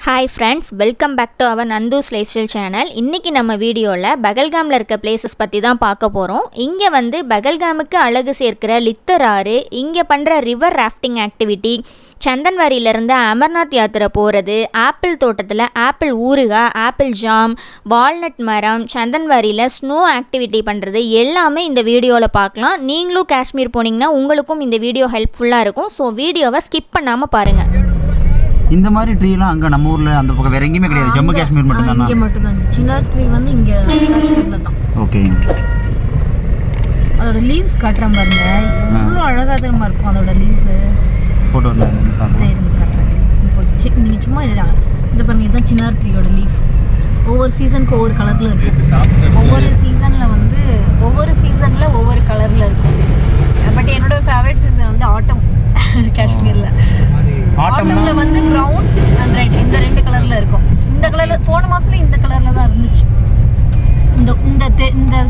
Hi friends, welcome back to our Nandhu's lifestyle channel. இன்றைக்கி நம்ம வீடியோவில் பகல்காமில் இருக்க பிளேசஸ் பற்றி தான் பார்க்க போகிறோம். இங்கே வந்து பகல்காமுக்கு அழகு சேர்க்கிற லித்தர் ஆறு, இங்கே பண்ணுற ரிவர் ராஃப்டிங் ஆக்டிவிட்டி, சந்தன்வாரியிலேருந்து அமர்நாத் யாத்திரை போகிறது, ஆப்பிள் தோட்டத்தில் ஆப்பிள் ஊறுகாய், ஆப்பிள் ஜாம், வால்நட் மரம், சந்தன்வாரியில் ஸ்னோ ஆக்டிவிட்டி பண்ணுறது எல்லாமே இந்த வீடியோவில் பார்க்கலாம். நீங்களும் காஷ்மீர் போனீங்கன்னா உங்களுக்கும் இந்த வீடியோ ஹெல்ப்ஃபுல்லாக இருக்கும். ஸோ வீடியோவை ஸ்கிப் பண்ணாமல் பாருங்கள். இந்த மாதிரி ட்ரீலாம் அங்கே நம்ம ஊரில் அந்த பக்கம் வேறு எங்கேயுமே கிடையாது, ஜம்மு காஷ்மீர் மட்டும்தான். இங்கே மட்டும்தான் சின்னார் ட்ரீ வந்து இங்கே காஷ்மீரில் தான். ஓகே, அதோட லீவ்ஸ் காட்டுறேன் பாருங்க, எவ்வளோ அழகாக தெரியுமா இருக்கும் அதோட லீவ்ஸு. ஃபோட்டோ இருந்து காட்டுறேன். நீங்கள் சும்மா இல்லை, இந்த பாருங்க, இதுதான் சின்னார் ட்ரீயோட லீஃப். ஒவ்வொரு சீசனுக்கு ஒவ்வொரு கலரில் இருக்கும். ஒவ்வொரு சீசனில் ஒவ்வொரு கலரில் இருக்கும். பட் என்னோட ஃபேவரட் சீசன் வந்து ஆட்டம். காஷ்மீரில் ஆட்டம்ல வந்து ப்ரௌன் அண்ட் ரெட், இந்த ரெண்டு கலர்ல இருக்கும். இந்த கலர்ல போன மாசத்துல இந்த கலர்ல தான் இருந்துச்சு. இந்த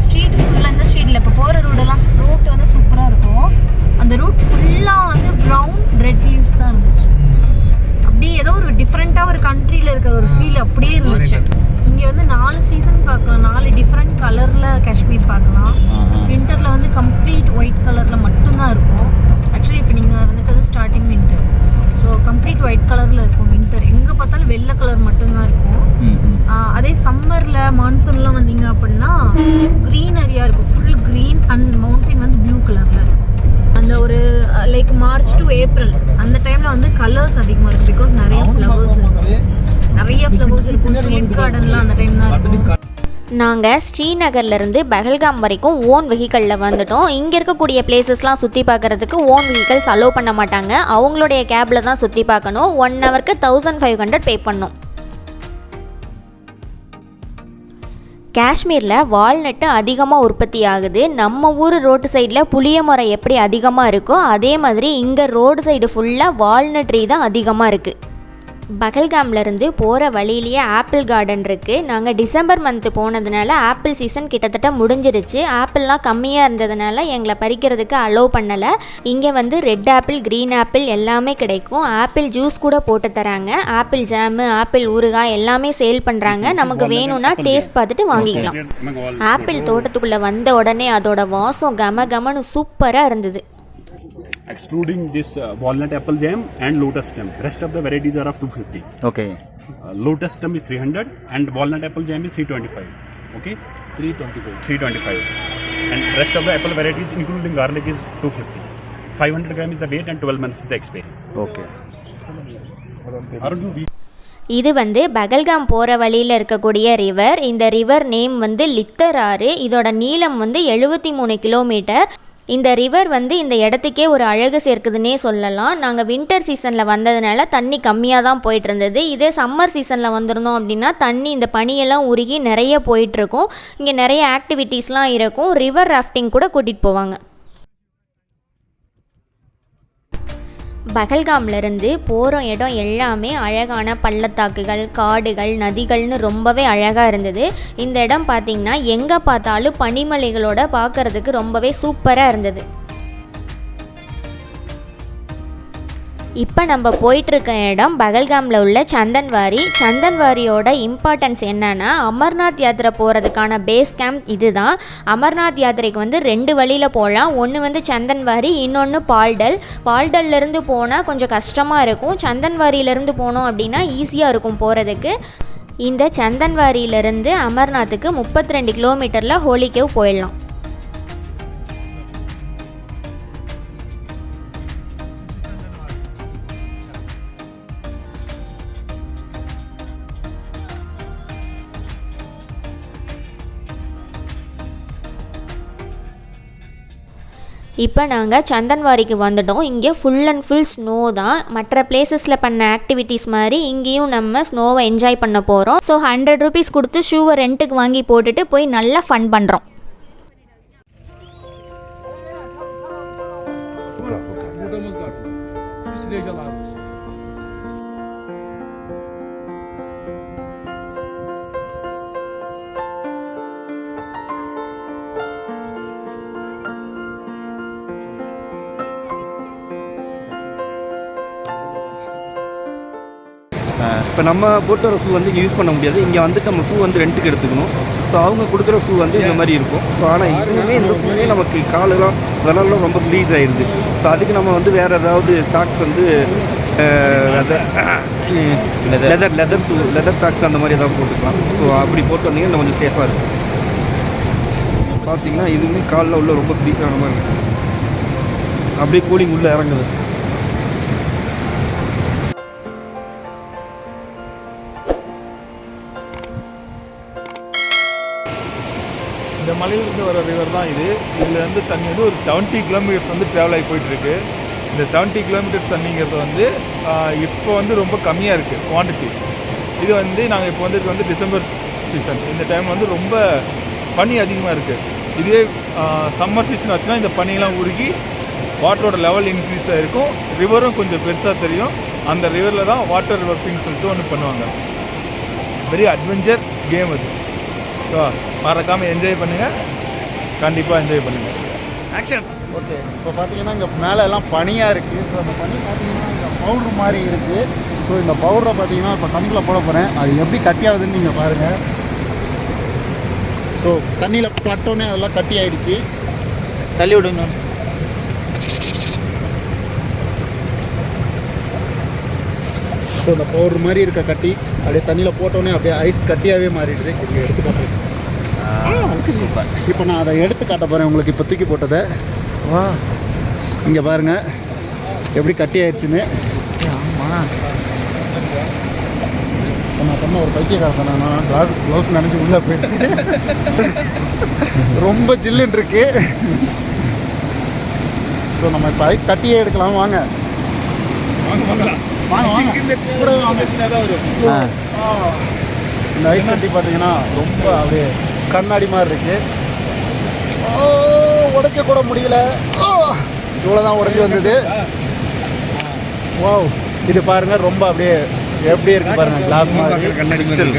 ஸ்ட்ரீட் ஃபுல்லா, இந்த ஸ்ட்ரீட்ல இப்போ போற ரூட் வந்து சூப்பரா இருக்கும். அந்த ரூட் ஃபுல்லா வந்து ப்ரௌன் ரெட் லீவ்ஸ் தான் இருந்துச்சு. அப்படியே ஏதோ ஒரு டிஃப்ரெண்டா ஒரு கண்ட்ரில இருக்கிற ஒரு ஃபீல் அப்படியே இருந்துச்சு. இங்க வந்து 4 சீசன் பார்க்கலாம், 4 டிஃப்ரெண்ட் கலர்ல காஷ்மீர் பார்க்கலாம். வின்டர்ல வந்து கம்ப்ளீட் ஒயிட் கலர்ல மட்டும்தான் இருக்கும். ஆக்சுவலி இப்போ நீங்க வந்துட்டு starting winter, so complete white கலரில் இருக்கும். வின்டர் எங்கே பார்த்தாலும் வெள்ளை கலர் மட்டும்தான் இருக்கும். அதே சம்மரில் மான்சூன்லாம் வந்தீங்க அப்படின்னா க்ரீனரியாக இருக்கும், ஃபுல் க்ரீன். அண்ட் மவுண்டைன் வந்து ப்ளூ கலரில். அந்த ஒரு லைக் மார்ச் டு ஏப்ரல் அந்த டைமில் வந்து கலர்ஸ் அதிகமாக இருக்கும். பிகாஸ் நிறைய ஃப்ளவர்ஸ் இருக்கும். ட்யூலிப் கார்டன்லாம் அந்த டைம் தான் இருக்கும். நாங்கள் ஸ்ரீநகர்லேருந்து பகல்காம் வரைக்கும் ஓன் வெஹிக்கலில் வந்துட்டோம். இங்கே இருக்கக்கூடிய பிளேசஸ்லாம் சுற்றி பார்க்குறதுக்கு ஓன் வெஹிக்கல்ஸ் அலோவ் பண்ண மாட்டாங்க. அவங்களுடைய கேபில் தான் சுற்றி பார்க்கணும். 1 ஹவருக்கு 1500 பே பண்ணோம். காஷ்மீரில் வால்நட்டு அதிகமாக உற்பத்தி ஆகுது. நம்ம ஊர் ரோட்டு சைடில் புளிய மரம் எப்படி அதிகமாக இருக்கோ அதே மாதிரி இங்கே ரோடு சைடு ஃபுல்லாக வால்நட் ட்ரீ தான் அதிகமாக இருக்குது. பகல்காம்லேருந்து போகிற வழியிலேயே ஆப்பிள் கார்டன் இருக்குது. நாங்கள் டிசம்பர் மந்த்து போனதுனால ஆப்பிள் சீசன் கிட்டத்தட்ட முடிஞ்சிருச்சு. ஆப்பிள்லாம் கம்மியாக இருந்ததுனால எங்களை பறிக்கிறதுக்கு அலோவ் பண்ணலை. இங்கே வந்து ரெட் ஆப்பிள், க்ரீன் ஆப்பிள் எல்லாமே கிடைக்கும். ஆப்பிள் ஜூஸ் கூட போட்டு தராங்க. ஆப்பிள் ஜாமு, ஆப்பிள் ஊறுகாய் எல்லாமே சேல் பண்ணுறாங்க. நமக்கு வேணும்னா டேஸ்ட் பார்த்துட்டு வாங்கிக்கலாம். ஆப்பிள் தோட்டத்துக்குள்ளே வந்த உடனே அதோட வாசம் கமன்னு சூப்பராக இருந்தது. Excluding this walnut apple jam and lotus stem, rest of the varieties are of 250. Okay. Lotus stem is 300 and walnut apple jam is 325. Okay, 325 and rest of the apple varieties including garlic is 250. 500 gram is the weight and 12 months is the expiry. Okay. இது வந்து பகல்காம் போகிற வழியில் இருக்கக்கூடிய river. இந்த river name வந்து லித்தர் ஆறு. இதோட நீளம் வந்து 73 கிலோமீட்டர். இந்த ரிவர் வந்து இந்த இடத்துக்கே ஒரு அழகு சேர்க்குதுன்னே சொல்லலாம். நாங்கள் வின்டர் சீசனில் வந்ததுனால தண்ணி கம்மியாக தான் போயிட்டு இருந்தது. இதே சம்மர் சீசனில் வந்திருந்தோம் அப்படின்னா தண்ணி இந்த பனியெல்லாம் உருகி நிறைய போயிட்டுருக்கும். இங்கே நிறைய ஆக்டிவிட்டீஸ்லாம் இருக்கும். ரிவர் ராஃப்டிங் கூட கூட்டிகிட்டு போவாங்க. பகல்காம்லேருந்து போகிற இடம் எல்லாமே அழகான பள்ளத்தாக்குகள், காடுகள், நதிகள்னு ரொம்பவே அழகாக இருந்தது. இந்த இடம் பார்த்திங்கன்னா எங்கே பார்த்தாலும் பனிமலைகளோட பார்க்குறதுக்கு ரொம்பவே சூப்பராக இருந்தது. இப்போ நம்ம போயிட்டுருக்க இடம் பகல்காமில் உள்ள சந்தன்வாரி. சந்தன்வாரியோட இம்பார்ட்டன்ஸ் என்னென்னா, அமர்நாத் யாத்திரை போகிறதுக்கான பேஸ் கேம்ப் இது தான். அமர்நாத் யாத்திரைக்கு வந்து 2 வழியில் போகலாம். ஒன்று வந்து சந்தன்வாரி, இன்னொன்று பால்டல். பால்டல்லேருந்து போனால் கொஞ்சம் கஷ்டமாக இருக்கும். சந்தன்வாரியிலேருந்து போனோம் அப்படின்னா ஈஸியாக இருக்கும் போகிறதுக்கு. இந்த சந்தன்வாரியிலேருந்து அமர்நாத்துக்கு 32 கிலோமீட்டரில் ஹோலிகேவ் போயிடலாம். இப்போ நாங்கள் சந்தன்வாரிக்கு வந்துட்டோம். இங்கே ஃபுல் அண்ட் ஃபுல் ஸ்னோ தான். மற்ற பிளேசஸில் பண்ண ஆக்டிவிட்டீஸ் மாதிரி இங்கேயும் நம்ம ஸ்னோவை என்ஜாய் பண்ண போகிறோம். ஸோ 100 ரூபீஸ் கொடுத்து ஷூவை ரெண்ட்டுக்கு வாங்கி போட்டுட்டு போய் நல்லா ஃபன் பண்ணுறோம். இப்போ நம்ம போட்டு வர ஷூ வந்து இங்கே யூஸ் பண்ண முடியாது. இங்கே வந்துட்டு நம்ம ஷூ வந்து ரெண்ட்டுக்கு எடுத்துக்கணும். ஸோ அவங்க கொடுக்குற ஷூ வந்து இந்த மாதிரி இருக்கும். ஸோ ஆனால் இதுவுமே இந்த ஷூவே நமக்கு காலெல்லாம் விலலாம் ரொம்ப ஃப்ரீஸ் ஆகிடுது. ஸோ அதுக்கு நம்ம வந்து வேறு ஏதாவது சாக்ஸ் வந்து லெதர் சாக்ஸ் அந்த மாதிரி ஏதாவது போட்டுக்கலாம். ஸோ அப்படி போட்டு வந்தீங்கன்னா இன்னும் கொஞ்சம் சேஃபாக இருக்கும். பார்த்தீங்கன்னா இதுவுமே காலில் உள்ள ரொம்ப ஃப்ரீஸான மாதிரி இருக்குது. அப்படியே கூலிங் உள்ளே இறங்குது. இந்த மலையிலிருந்து வர ரிவர் தான் இது. இதில் வந்து தண்ணி வந்து ஒரு 70 கிலோமீட்டர்ஸ் வந்து ட்ராவல் ஆகி போயிட்டுருக்கு. இந்த 70 கிலோமீட்டர்ஸ் தண்ணிங்கிறது வந்து இப்போ வந்து ரொம்ப கம்மியாக இருக்குது குவான்டிட்டி. இது வந்து நாங்கள் இப்போ வந்து டிசம்பர் சீசன். இந்த டைம் வந்து ரொம்ப பனி அதிகமாக இருக்குது. இதே சம்மர் சீசன் ஆச்சுன்னா இந்த பனியெல்லாம் உருகி வாட்டரோட லெவல் இன்க்ரீஸ் ஆகிருக்கும். ரிவரும் கொஞ்சம் பெருசாக தெரியும். அந்த ரிவரில் தான் வாட்டர் ரிவர்ஃபின்னு சொல்லிட்டு ஒன்று பண்ணுவாங்க. வெரி அட்வென்ச்சர் கேம் அது. ஸோ மறக்காமல் என்ஜாய் பண்ணுங்கள், கண்டிப்பாக என்ஜாய் பண்ணுங்கள். ஆக்ஷன். ஓகே, இப்போ பார்த்தீங்கன்னா இங்கே மேலே எல்லாம் பனியாக இருக்குது. ஸோ அந்த பனி பார்த்தீங்கன்னா இங்கே பவுட்ரு மாதிரி இருக்குது. ஸோ இந்த பவுடரை பார்த்தீங்கன்னா இப்போ தண்ணியில் போட போகிறேன். அது எப்படி கட்டி ஆகுதுன்னு நீங்கள் பாருங்கள். ஸோ தண்ணியில் பட்டோன்னே அதெல்லாம் கட்டி ஆகிடுச்சு. தள்ளி விடுங்க. ஸோ இந்த பவுட்ரு மாதிரி இருக்க கட்டி அப்படியே தண்ணியில் போட்டோன்னே அப்படியே ஐஸ் கட்டியாகவே மாறிடுது. இங்கே எடுத்து காட்டுறேன். இப்போ நான் அதை எடுத்து காட்ட போகிறேன் உங்களுக்கு. இப்போ தூக்கி போட்டதை வா இங்கே பாருங்கள் எப்படி கட்டி ஆயிடுச்சுன்னு. ஆமாம், நான் பண்ண ஒரு பைத்தியக்காரன். நான் க்ளவுஸ் நினச்சி உள்ளே போயிடுச்சு. ரொம்ப ஜில்லுன்னு இருக்கு. ஸோ நம்ம இப்போ ஐஸ் கட்டியே எடுக்கலாம். வாங்க இந்த ஐஸ் கட்டி பார்த்தீங்கன்னா ரொம்ப அப்படியே கண்ணாடி மாதிரி இருக்கு. உடைக்க கூட முடியல. இவ்வளோதான் உடைஞ்சி வந்தது. வாவ், இது பாருங்க ரொம்ப அப்படியே எப்படி இருக்கு பாருங்க. கிளாஸ் மாதிரி கிறிஸ்டல்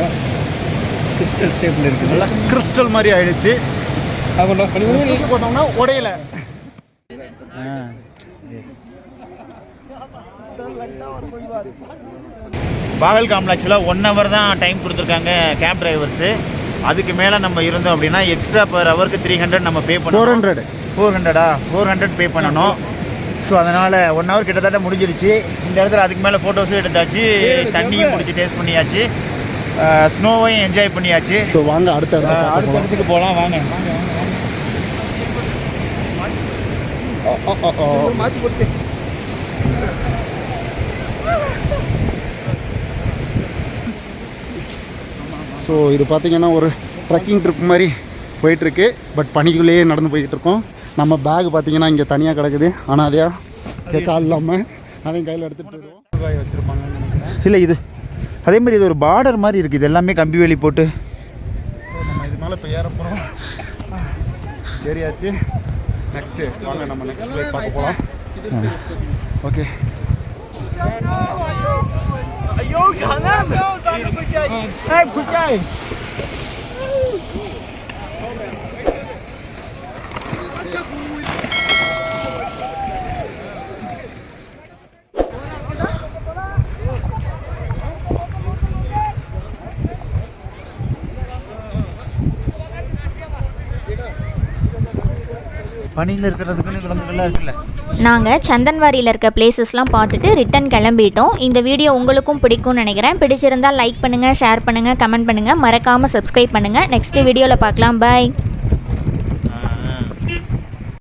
ஷேப்ல இருக்கு. நல்லா கிறிஸ்டல் மாதிரி ஆயிடுச்சு. போட்டோம்னா உடையல. பாகல்காமில் ஆக்சுவலாக 1 hour தான் டைம் கொடுத்துருக்காங்க கேப் டிரைவர்ஸு. அதுக்கு மேலே நம்ம இருந்தோம் அப்படின்னா எக்ஸ்ட்ரா பர் ஹவருக்கு 300 நம்ம பே பண்ணணும். 400 பே பண்ணணும். ஸோ அதனால் 1 hour கிட்டத்தட்ட முடிஞ்சிருச்சு. இந்த இடத்துல அதுக்கு மேலே ஃபோட்டோஸும் எடுத்தாச்சு, தண்ணியும் முடிச்சு டேஸ்ட் பண்ணியாச்சு, ஸ்னோவையும் என்ஜாய் பண்ணியாச்சு. ஸோ வாங்க அடுத்த இடத்துக்கு போகலாம். வாங்க மாற்றி போட்டு. ஸோ இது பார்த்திங்கன்னா ஒரு ட்ரெக்கிங் ட்ரிப் மாதிரி போயிட்டுருக்கு. பட் பனிக்குள்ளேயே நடந்து போய்கிட்டு நம்ம பேக் பார்த்திங்கன்னா இங்கே தனியாக கிடக்குது. ஆனால் அதையா கால் இல்லாமல் அதையும் கையில் எடுத்துகிட்டு போயிடுவோம். வச்சுருப்பாங்கன்னு நினைக்கிறேன். இல்லை, இது அதே மாதிரி இது ஒரு பார்டர் மாதிரி இருக்குது. இது எல்லாமே கம்பி வேலி போட்டு. ஸோ நம்ம இது மேலே இப்போ ஏற போகிறோம். ஏறியாச்சு. நெக்ஸ்ட்டு வாங்க நம்ம நெக்ஸ்ட் பிளேஸ் பார்க்க போகலாம். ஓகே. பனியில் இருக்கிறதுக்குன்னு விலங்குகள்லாம் இருக்குல்ல. நாங்கள் சந்தன்வாரியில் இருக்க பிளேசஸ்லாம் பார்த்துட்டு ரிட்டன் கிளம்பிட்டோம். இந்த வீடியோ உங்களுக்கும் பிடிக்கும்னு நினைக்கிறேன். பிடிச்சிருந்தால் லைக் பண்ணுங்கள், ஷேர் பண்ணுங்கள், கமெண்ட் பண்ணுங்கள், மறக்காமல் சப்ஸ்கிரைப் பண்ணுங்கள். நெக்ஸ்ட் வீடியோவில் பார்க்கலாம். பாய்.